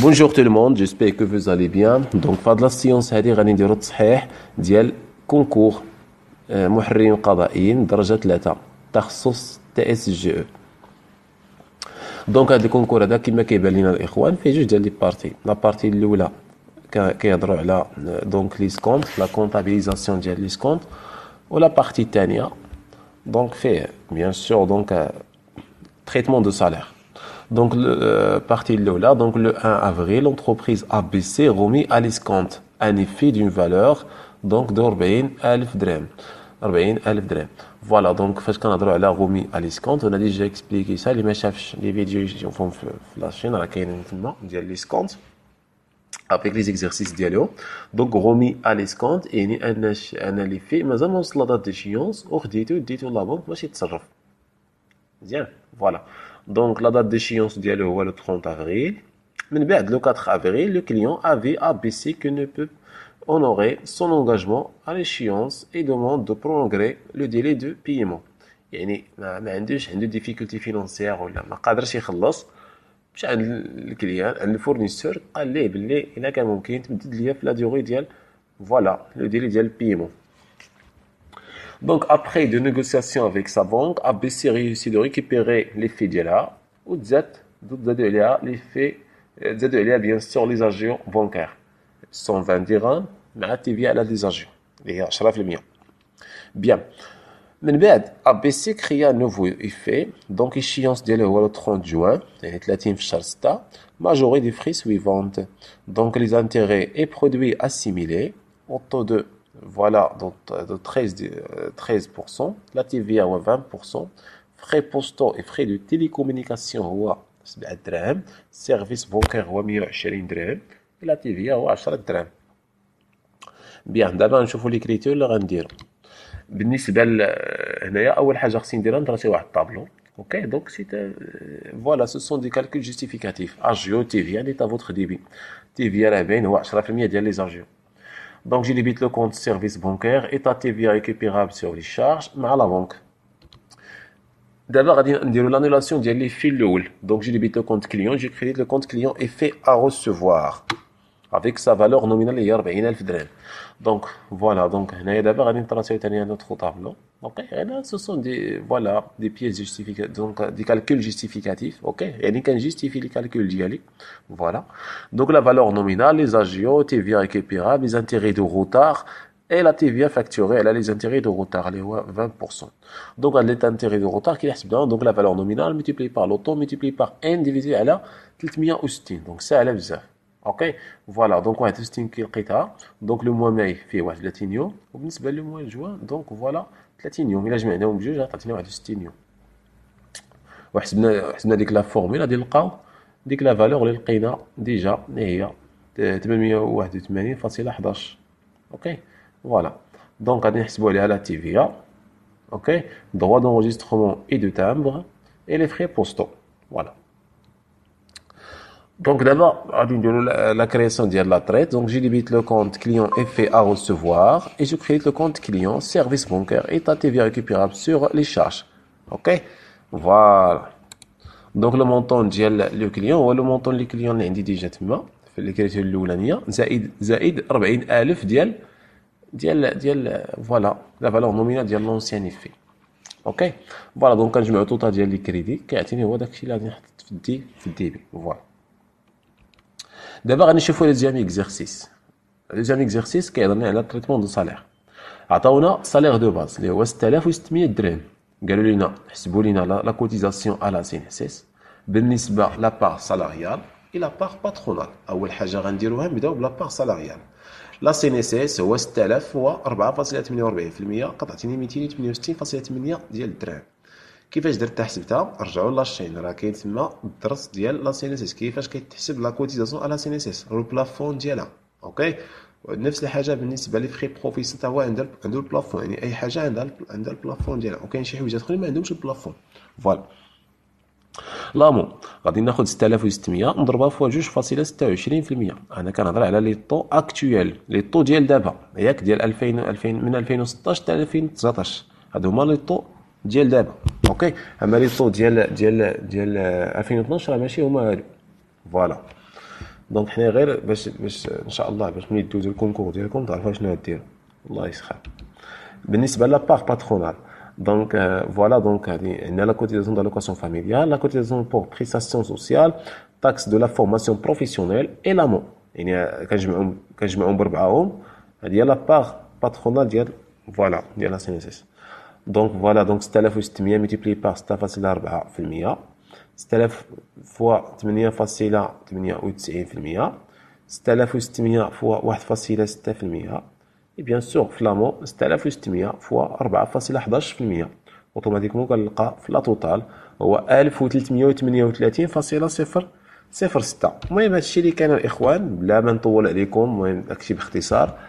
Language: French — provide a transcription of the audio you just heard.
Bonjour tout le monde, j'espère que vous allez bien. Donc في هاد لا سيونس هادي غادي نديرو التصحيح ديال كونكور محررين قضائيين درجة 3 تخصص تي اس جي او. دونك هاد الكونكور هذا كما كيبان لينا الاخوان فيه جوج ديال لي بارتي. لا بارتي الاولى كيهضروا على دونك لي سكونت لا كونطابيليزاسيون ديال لي سكونت ولا بارتي الثانيه دونك فيه بيان سور دونك traitement de salaire. Donc, partie de là, donc le 1 avril, l'entreprise ABC remis à l'escompte un effet d'une valeur donc de 40,000 dirhams. 40,000 dirhams. Voilà, donc, parce qu'on a droit à la remis à l'escompte, on a déjà expliqué ça, les vidéos qui font la chaîne, à laquelle l'escompte, avec les exercices dialogue. Donc, remis à l'escompte, et un effet, mais on a la date d'échéance, or, dit-on la banque, moi, c'est ça. Bien, voilà. Donc, la date d'échéance est le 30 avril. Mais le 4 avril, le client avait ABC que ne peut honorer son engagement à l'échéance et demande de prolonger le délai de paiement. يعني ما عندوش difficulté financière ولا ما قادرش يخلص مشى عند الكليان عند الفورنيسور قال ليه باللي الا كان ممكن تمدد ليا في لا ديوري ديال فوالا لو ديلي ديال البيمون. Donc, après de négociations avec sa banque, ABC réussit de récupérer les faits d'Ela, ou les faits, bien sûr, les agents bancaires. 120 dirhams, mais TV à les agents. Les 10%. Bien. من بعد ABC créa un nouveau effet, donc échéance ديالو هو le 30 juin, يعني 30 في الشهر 6, majoré des frais suivantes. Donc les intérêts et produits assimilés au taux de voilà, donc de 13%, la TVA هو 20%, frais postaux et frais de télécommunication هو 7 درهم, service bancaire هو 120 درهم, et la TVA هو 10 درهم. بيان دابا نشوفوا لي كريتير اللي غنديرو. بالنسبه هنايا اول حاجه خصني نديرها نطراسي واحد الطابلو. OK, donc voilà, ce sont des calculs justificatifs. Agio, TVA, l'état votre débit. TVA راه باين هو 10% ديال لي زاجيو. Donc, je débite le compte service bancaire et ta TVA récupérable sur les charges à la banque. D'abord, on dit l'annulation des fils de houle. Donc, je débite le compte client, je crédite le compte client et fait à recevoir avec sa valeur nominale et 40,000 dirhams. Donc, voilà. Donc, d'abord, on traduit un autre tableau. OK. Et là, ce sont des pièces justificatives, donc des calculs justificatifs. OK. Et on can justifie les calculs d'y voilà. Donc, la valeur nominale, les agios, TVA récupérable, les intérêts de retard et la TVA facturée, elle a les intérêts de retard, elle est 20%. Donc, elle a les intérêts de retard qui est donc la valeur nominale multipliée par l'auto, multipliée par n divisé à la 360. Donc, ça, elle a besoin. OK. Voilà. Donc, on a tout ce qui est donc, le mois mai fait 30 يوم. وبالنسبة le mois de juin, donc, voilà. 30 يوم الى جمعناهم بجوج عطاتنا 61 يوم وحسبنا ديك لا فورمولا ديال لقاو ديك لا فالور اللي لقينا ديجا اللي هي 881.11. اوكي فوالا دونك غادي نحسبوا عليها لا تي في اوكي droit d'enregistrement et de timbre et les frais postaux voilà. Donc d'abord, la création de la traite. Donc je débite le compte client effet à recevoir et je crée le compte client service bancaire et ta TVA récupérable sur les charges. OK? Voilà. Donc le montant de le client ou le montant du client اللي عندي ديجا تما في الكريتير الاولانيه زائد 40,000 ديال فوالا لا فالور نومينال ديال لونسيان effet. OK? فوالا دونك كنجمعوا التوتال ديال لي كريدي كيعطيني هو داكشي اللي غادي نحط في الديبي فوالا. D'abord, on va voir le deuxième exercice. Le deuxième exercice qui est donné à le traitement de salaire. On a salaire de base, qui est 6,600 dirhams. قالوا لنا حسبوا لنا la cotisation à la CNSS بالنسبة la part salariale et la part patronale. أول حاجة غنديروها نبداو بلا part salariale. La CNSS هو 6000 هو 4.48% قطعتيني 268.8 ديال الدرهم. كيفاش درت حسبتها رجعوا لاشين راه كاين تما الدرس ديال لا سي ان اس كيفاش كيتحسب لا كوتيزاسيون على سي ان اس لو بلافون ديالها. اوكي نفس الحاجه بالنسبه لي فري بروفيسيون حتى هو عنده البلافون يعني اي حاجه عندها البلافون ديالها وكاين شي حوايج اخرين ما عندهمش البلافون فوالا. لامون غادي ناخذ 6600 نضربها في 2.26%. انا كنهضر على لي طو اكطويل لي طو ديال دابا ياك ديال 2000 من 2016 حتى 2019 هادو هما لي طو ديال دابا. اوكي اما لي طو ديال 2012 راه ماشي هما هادو فوالا. دونك حنا غير باش ان شاء الله باش ملي دوزو الكونكور ديالكم تعرفوا شنو ديروا. الله يسخر. بالنسبه لابار باترونال دونك فوالا دونك هذه عندنا لا كوتيزاسيون دالوكاسيون فاميليال، لا كوتيزاسيون بور بريستاسيون سوسيال، تاكس دو لا فورماسيون بروفيسيونيل اي لامون، يعني كنجمعهم بربعاهم. هذه هي لابار باترونال ديال فوالا ديال لا سي ان اس اس. دونك فوالا دونك 6600 ملتيبلي بار 6.4%، 6000 فوا 8.98%، 6600 فوا 1.6%، et bien sûr في لامو 6600 فوا 4.11%. اوتوماتيكمون كنلقى في لا توتال هو 1338.006. المهم هادشي اللي كان الاخوان بلا ما نطول عليكم، المهم داكشي باختصار.